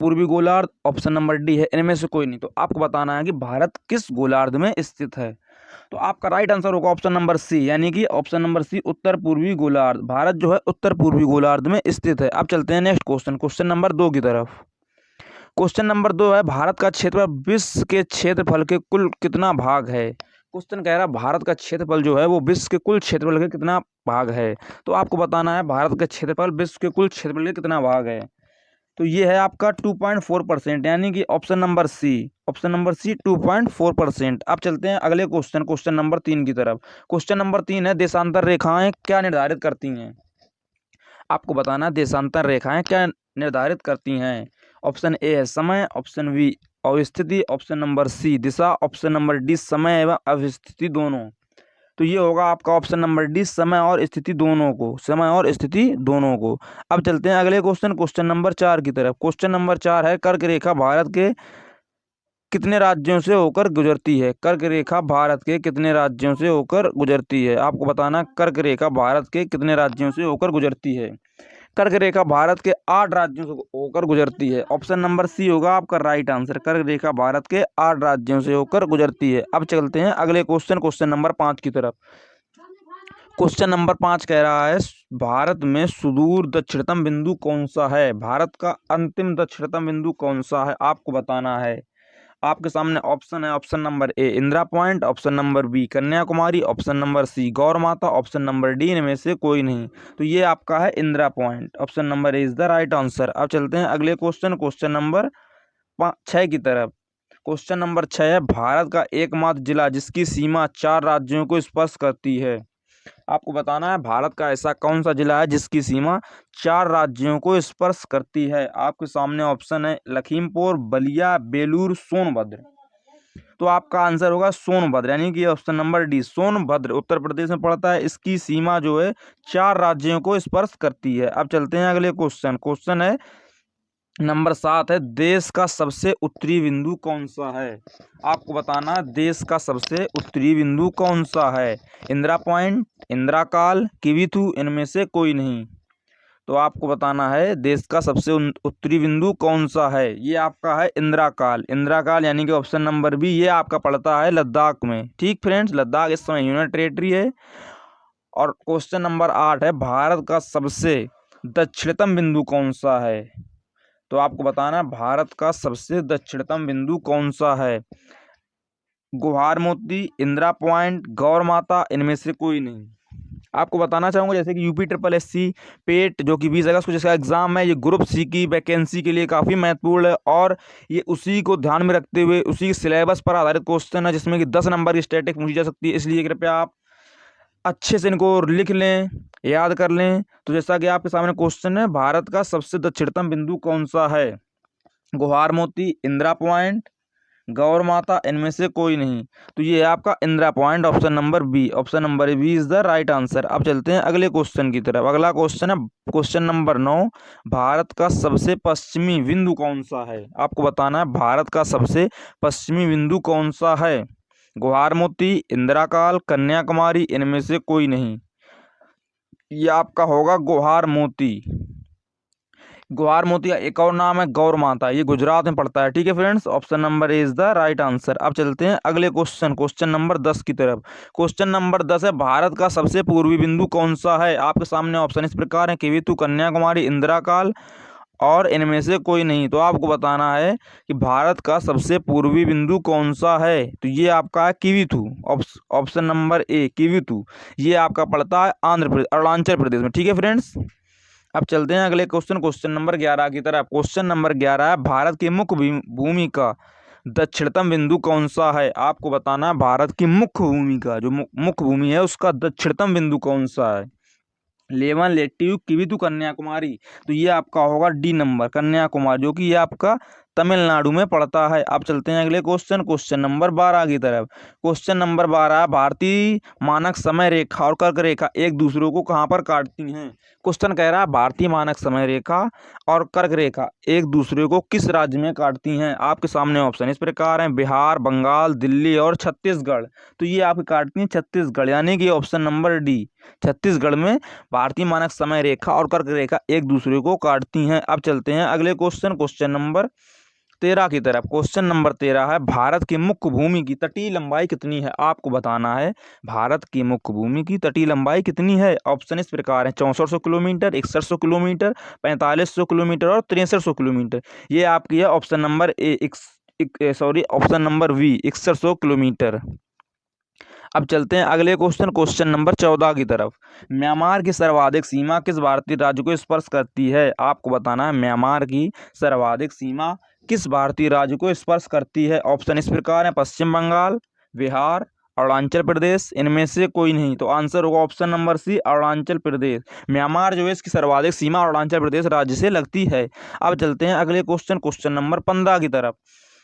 पूर्वी गोलार्ध, option number D है इनमें से कोई नहीं। तो आपको बताना है कि भारत किस गोलार्ध में स्थित है। तो आपका राइट आंसर होगा ऑप्शन नंबर सी, यानी कि ऑप्शन नंबर सी उत्तर पूर्वी गोलार्ध। भारत जो है उत्तर पूर्वी गोलार्ध में स्थित है। अब चलते हैं नेक्स्ट क्वेश्चन, क्वेश्चन नंबर 2 की तरफ। क्वेश्चन नंबर 2 है, भारत का क्षेत्रफल विश्व के क्षेत्रफल के कुल कितना भाग है। क्वेश्चन कह रहा है भारत का क्षेत्रफल जो है वो विश्व के कुल क्षेत्रफल के कितना भाग है। तो आपको बताना है भारत का क्षेत्रफल विश्व के कुल क्षेत्रफल के कितना भाग है। तो ये है आपका 2.4%, यानी कि option number C, option number C 2.4%। अब चलते हैं अगले क्वेश्चन, क्वेश्चन नंबर 3 की तरफ। क्वेश्चन नंबर 3 है, देशांतर रेखाएं क्या निर्धारित करती हैं। आपको बताना है देशांतर रेखाएं क्या निर्धारित करती हैं। ऑप्शन ए है समय, ऑप्शन बी अवस्थिति, ऑप्शन नंबर सी दिशा, ऑप्शन नंबर डी समय एवं अवस्थिति दोनों। तो ये होगा आपका ऑप्शन नंबर डी, समय और स्थिति दोनों को, समय और स्थिति दोनों को। अब चलते हैं अगले क्वेश्चन, क्वेश्चन नंबर 4 की तरफ। क्वेश्चन नंबर 4 है, कर्क रेखा भारत के कितने राज्यों से होकर गुजरती है। कर्क रेखा भारत के कितने राज्यों से होकर गुजरती है। आपको बताना कर्क रेखा भारत के कितने राज्यों से होकर गुजरती है। कर्क रेखा भारत के 8 राज्यों से होकर गुजरती है। ऑप्शन नंबर सी होगा आपका राइट आंसर, कर्क रेखा भारत के 8 राज्यों से होकर गुजरती है। अब चलते हैं अगले क्वेश्चन, क्वेश्चन नंबर 5 की तरफ। क्वेश्चन नंबर 5 कह रहा है, भारत में सुदूर दक्षिणतम बिंदु कौन सा है। भारत का अंतिम दक्षिणतम बिंदु कौन सा है, आपको बताना है। आपके सामने ऑप्शन है, option number A Indira point, option number B Kanyakumari, option number C Gaur Mata, option number D इनमें से कोई नहीं। तो ये आपका है Indira point, option number A is the right answer. अब चलते हैं अगले क्वेश्चन, क्वेश्चन नंबर 6 की तरफ। क्वेश्चन नंबर 6 है, भारत का एकमात्र जिला जिसकी सीमा 4 राज्यों को स्पर्श करती है। आपको बताना है भारत का ऐसा कौन सा जिला है जिसकी सीमा 4 राज्यों को स्पर्श करती है। आपके सामने ऑप्शन है लखीमपुर, बलिया, बेलूर, सोनभद्र। तो आपका आंसर होगा सोनभद्र, यानी कि option number D Sonbhadra Uttar Pradesh में पड़ता है। इसकी सीमा जो है 4 राज्यों को स्पर्श करती है। अब चलते हैं अगले क्वेश्चन, क्वेश्चन है नंबर 7 है, देश का सबसे उत्तरी बिंदु कौन सा है। आपको बताना है देश का सबसे उत्तरी बिंदु कौन सा है। इंदिरा पॉइंट, इंदिरा काल, किविथु इनमें से कोई नहीं। तो आपको बताना है देश का सबसे उत्तरी बिंदु कौन सा है। ये आपका है इंदिरा काल, इंदिरा काल यानी कि ऑप्शन नंबर बी, ये आपका पड़ता है लद्दाख में। ठीक फ्रेंड्स, लद्दाख इस समय यूनियन टेरिटरी है। और क्वेश्चन नंबर 8 है, भारत का सबसे दक्षिणतम बिंदु कौन सा है। तो आपको बताना है भारत का सबसे दक्षिणतम बिंदु कौन सा है। गुहार मोती, इंदिरा पॉइंट, गौर माता इनमें से कोई नहीं। आपको बताना चाहूँगा जैसे कि यूपी ट्रिपल एससी पेट जो कि 20 अगस्त को जिसका एग्जाम है, ये ग्रुप सी की वैकेंसी के लिए काफ़ी महत्वपूर्ण है। और ये उसी को ध्यान में रखते हुए उसी सिलेबस पर आधारित क्वेश्चन है, जिसमें कि 10 नंबर की स्टैटिक पूछी जा सकती है। इसलिए कृपया आप अच्छे से इनको लिख लें, याद कर लें। तो जैसा कि आपके सामने क्वेश्चन है, भारत का सबसे दक्षिणतम बिंदु कौन सा है। गुहार मोती, इंदिरा पॉइंट, गौर माता इनमें से कोई नहीं। तो ये है आपका Indira point, option number B, option number B is the right answer. अब चलते हैं अगले क्वेश्चन की तरफ। अगला क्वेश्चन है क्वेश्चन नंबर 9, भारत का सबसे पश्चिमी बिंदु कौन सा है। आपको बताना है भारत का सबसे पश्चिमी बिंदु कौन सा है। गुहार मोती, इंदिरा काल, कन्याकुमारी इनमें से कोई नहीं। ये आपका होगा गुहार मोती। गुहार मोती का एक और नाम है गौर माता, ये गुजरात में पड़ता है। ठीक है friends, option number A is the right answer. अब चलते हैं अगले क्वेश्चन, क्वेश्चन नंबर 10 की तरफ। क्वेश्चन नंबर 10 है, भारत का सबसे पूर्वी बिंदु कौन सा है। आपके सामने ऑप्शन इस प्रकार है, केवितु, कन्याकुमारी, इंदिरा काल और इनमें से कोई नहीं। तो आपको बताना है कि भारत का सबसे पूर्वी बिंदु कौन सा है। तो ये आपका है किविथु, ऑप्शन नंबर ए किविथु। ये आपका पड़ता है आंध्र प्रदेश, अरुणाचल प्रदेश में। ठीक है फ्रेंड्स, अब चलते हैं अगले क्वेश्चन, क्वेश्चन नंबर 11 की तरफ। क्वेश्चन नंबर 11 है, भारत की मुख्य भूमि का दक्षिणतम बिंदु कौन सा है। आपको बताना है भारत की मुख्य भूमि का, जो मुख्य भूमि है उसका दक्षिणतम बिंदु कौन सा है। लेवन, लेट्टिव, किविथु, कन्याकुमारी। तो ये आपका होगा डी नंबर कन्याकुमारी, जो कि ये आपका तमिलनाडु में पड़ता है। अब चलते हैं अगले क्वेश्चन नंबर 12 की तरफ। क्वेश्चन नंबर 12, भारतीय मानक समय रेखा और कर्क रेखा एक दूसरे को कहाँ पर काटती हैं। क्वेश्चन कह रहा है भारतीय मानक समय रेखा और कर्क रेखा एक दूसरे को किस राज्य में काटती हैं। आपके सामने ऑप्शन इस प्रकार हैं, बिहार, बंगाल, दिल्ली और छत्तीसगढ़। तो ये आपकी काटती हैं छत्तीसगढ़, यानी कि ऑप्शन नंबर डी, छत्तीसगढ़ में भारतीय मानक समय रेखा और कर्क रेखा एक दूसरे को काटती हैं। अब चलते हैं अगले क्वेश्चन नंबर 13 की तरफ। क्वेश्चन नंबर 13 है, भारत की मुख्य भूमि की तटीय लंबाई कितनी है। आपको बताना है भारत की मुख्य भूमि की तटीय लंबाई कितनी है। ऑप्शन इस प्रकार है, 6400 किलोमीटर, 6100 किलोमीटर, 4500 किलोमीटर और 6300 किलोमीटर। ये आपकी है option number option number B, 6100 kilometre. अब चलते हैं अगले क्वेश्चन नंबर 14 की तरफ। म्यांमार की सर्वाधिक सीमा किस भारतीय राज्य को स्पर्श करती है। आपको बताना है म्यांमार की सर्वाधिक सीमा किस भारतीय राज्य को स्पर्श करती है। ऑप्शन इस प्रकार है, पश्चिम बंगाल, बिहार, अरुणाचल प्रदेश, इनमें से कोई नहीं। तो आंसर होगा ऑप्शन नंबर सी, अरुणाचल प्रदेश। म्यांमार जो है इसकी सर्वाधिक सीमा अरुणाचल प्रदेश राज्य से लगती है। अब चलते हैं अगले क्वेश्चन नंबर 15 की तरफ।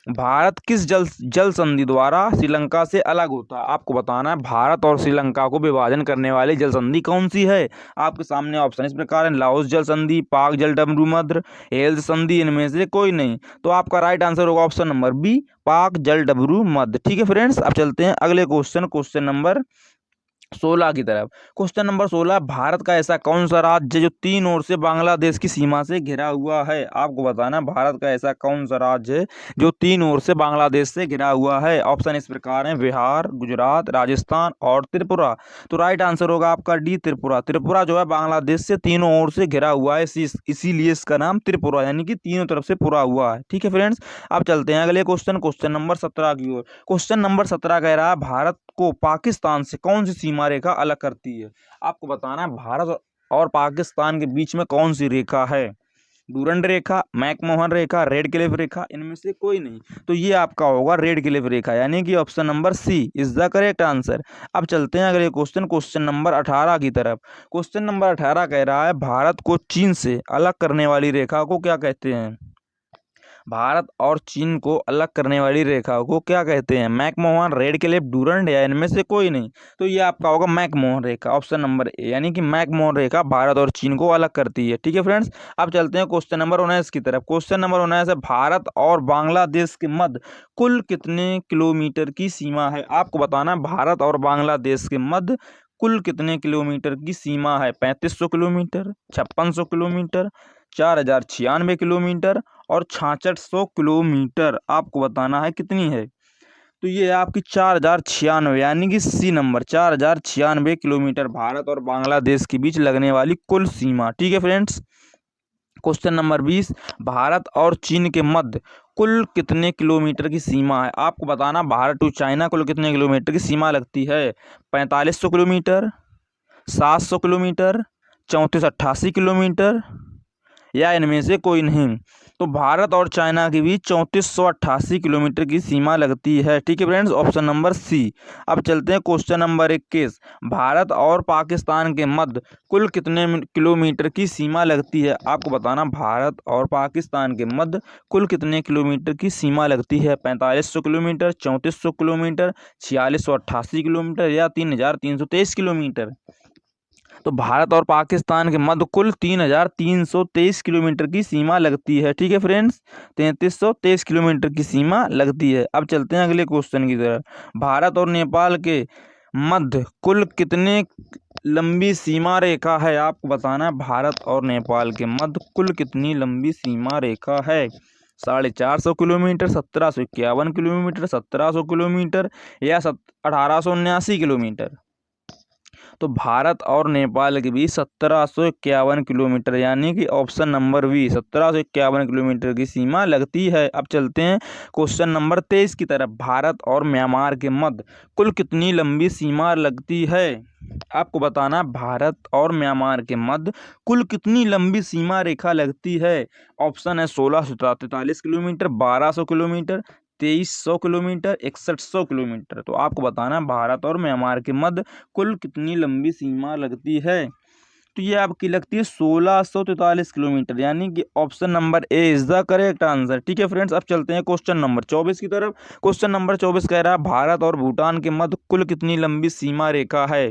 भारत किस जल संधि द्वारा श्रीलंका से अलग होता है। आपको बताना है भारत और श्रीलंका को विभाजन करने वाली जल संधि कौन सी है। आपके सामने ऑप्शन इस प्रकार है, लाहौस जल संधि, पाक जल डमरूमध्र, हेल्थ संधि, इनमें से कोई नहीं। तो आपका राइट आंसर होगा ऑप्शन नंबर बी, पाक जल डमरूमध्र। ठीक है फ्रेंड्स, अब चलते हैं अगले क्वेश्चन नंबर 16 की तरफ। क्वेश्चन नंबर 16, भारत का ऐसा कौन सा राज्य जो तीन ओर से बांग्लादेश की सीमा से घिरा हुआ है। आपको बताना भारत का ऐसा कौन सा राज्य है जो तीन ओर से बांग्लादेश से घिरा हुआ है। ऑप्शन इस प्रकार हैं, बिहार, गुजरात, राजस्थान और त्रिपुरा। तो राइट आंसर होगा आपका डी, त्रिपुरा। त्रिपुरा जो है बांग्लादेश से तीनों ओर से घिरा हुआ है, इसीलिए इसका नाम त्रिपुरा, यानी कि तीनों तरफ से पूरा हुआ है। ठीक है फ्रेंड्स, अब चलते हैं अगले क्वेश्चन नंबर 17 की ओर। क्वेश्चन नंबर 17 कह रहा है, भारत को पाकिस्तान से कौन सी सीमा रेखा अलग करती है। आपको बताना है भारत और पाकिस्तान के बीच में कौन सी रेखा है। डूरंड रेखा, मैकमोहन रेखा, रेड क्लिफ रेखा, इनमें से कोई नहीं। तो ये आपका होगा रेड क्लिफ रेखा, यानी कि option number C is the correct answer. अब चलते हैं अगले क्वेश्चन नंबर 18 की तरफ। क्वेश्चन नंबर 18 कह रहा है, भारत को चीन से अलग करने वाली रेखा को क्या कहते हैं। भारत और चीन को अलग करने वाली रेखा को क्या कहते हैं। मैकमोहन, रेड क्लिफ, डूरंड या इनमें से कोई नहीं। तो ये आपका होगा मैकमोहन रेखा, ऑप्शन नंबर ए, यानी कि मैकमोहन रेखा भारत और चीन को अलग करती है। ठीक है फ्रेंड्स, अब चलते हैं क्वेश्चन नंबर 19 की तरफ। क्वेश्चन नंबर 19 है, भारत और बांग्लादेश के मध्य कुल कितने किलोमीटर की सीमा है। आपको बताना है भारत और बांग्लादेश के मध्य कुल कितने किलोमीटर की सीमा है। 3500 किलोमीटर, 5600 किलोमीटर, 4096 किलोमीटर और 6600 किलोमीटर। आपको बताना है कितनी है। तो ये आपकी 4096, यानी कि सी नंबर, 4096 किलोमीटर भारत और बांग्लादेश के बीच लगने वाली कुल सीमा। ठीक है फ्रेंड्स, क्वेश्चन नंबर 20, भारत और चीन के मध्य कुल कितने किलोमीटर की सीमा है। आपको बताना भारत टू चाइना कुल कितने किलोमीटर की सीमा लगती है। 4500 किलोमीटर, 700 किलोमीटर, 3488 किलोमीटर या इनमें से कोई नहीं। तो भारत और चाइना के बीच 3488 किलोमीटर की सीमा लगती है। ठीक है फ्रेंड्स, ऑप्शन नंबर सी। अब चलते हैं क्वेश्चन नंबर 21, भारत और पाकिस्तान के मध्य कुल कितने किलोमीटर की सीमा लगती है। आपको बताना भारत और पाकिस्तान के मध्य कुल कितने किलोमीटर की सीमा लगती है। 4500 किलोमीटर, 3400 किलोमीटर, 4688 किलोमीटर या 3323 किलोमीटर। तो भारत और पाकिस्तान के मध्य कुल 3323 किलोमीटर की सीमा लगती है। ठीक है फ्रेंड्स, 3323 किलोमीटर की सीमा लगती है। अब चलते हैं अगले क्वेश्चन की तरफ। भारत और नेपाल के मध्य कुल कितने लंबी सीमा रेखा है। आपको बताना है भारत और नेपाल के मध्य कुल कितनी लंबी सीमा रेखा है। 450 किलोमीटर, 1751 किलोमीटर, 1700 किलोमीटर या 1879 किलोमीटर। तो भारत और नेपाल के बीच 1751 किलोमीटर, यानी कि ऑप्शन नंबर बी, 1751 किलोमीटर की सीमा लगती है। अब चलते हैं क्वेश्चन नंबर 23 की तरफ। भारत और म्यांमार के मध्य कुल कितनी लंबी सीमा लगती है। आपको बताना भारत और म्यांमार के मध्य कुल कितनी लंबी सीमा रेखा लगती है। ऑप्शन है 1643 किलोमीटर, 1200 किलोमीटर, 2300 किलोमीटर, 6100 किलोमीटर। तो आपको बताना भारत और म्यांमार के मध्य कुल कितनी लंबी सीमा लगती है। तो ये आपकी लगती है 1643 किलोमीटर, यानी कि option number A is the correct answer. ठीक है फ्रेंड्स, अब चलते हैं क्वेश्चन नंबर 24 की तरफ। क्वेश्चन नंबर 24 कह रहा है भारत और भूटान के मध्य कुल कितनी लंबी सीमा रेखा है।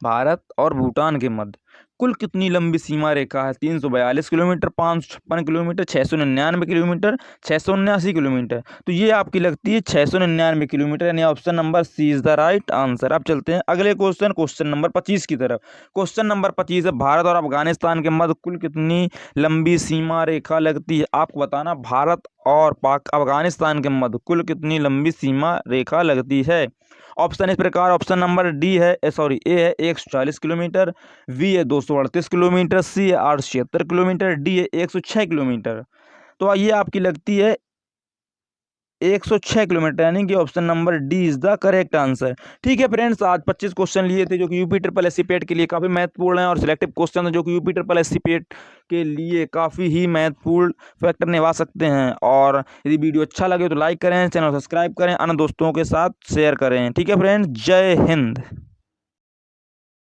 भारत और भूटान के मध्य कुल कितनी लंबी सीमा रेखा है। 342 किलोमीटर, 556 किलोमीटर, 699 किलोमीटर, 679 किलोमीटर। तो ये आपकी लगती है 699 किलोमीटर, यानी option number C is the right answer. अब चलते हैं अगले क्वेश्चन, क्वेश्चन नंबर 25 की तरफ। क्वेश्चन नंबर 25 है भारत और अफगानिस्तान के मध्य कुल कितनी लंबी सीमा रेखा लगती है। आपको बताना भारत और पाक अफगानिस्तान के मध्य कुल कितनी लंबी सीमा रेखा लगती है। ऑप्शन इस प्रकार, ऑप्शन नंबर डी है ए है 140 किलोमीटर, बी है 238 किलोमीटर, सी है 876 किलोमीटर, डी है 106 किलोमीटर। तो ये आपकी लगती है 106 किलोमीटर, यानी कि option number D is the correct answer. ठीक है फ्रेंड्स, आज 25 क्वेश्चन लिए थे जो कि यूपी ट्रिपल एससी पेट के लिए काफ़ी महत्वपूर्ण है, और सिलेक्टिव क्वेश्चन है जो कि यूपी ट्रिपल एससी पेट के लिए काफ़ी ही महत्वपूर्ण फैक्टर निभा सकते हैं। और यदि वीडियो अच्छा लगे तो लाइक करें, चैनल सब्सक्राइब करें, अन्य दोस्तों के साथ शेयर करें। ठीक है फ्रेंड्स, जय हिंद।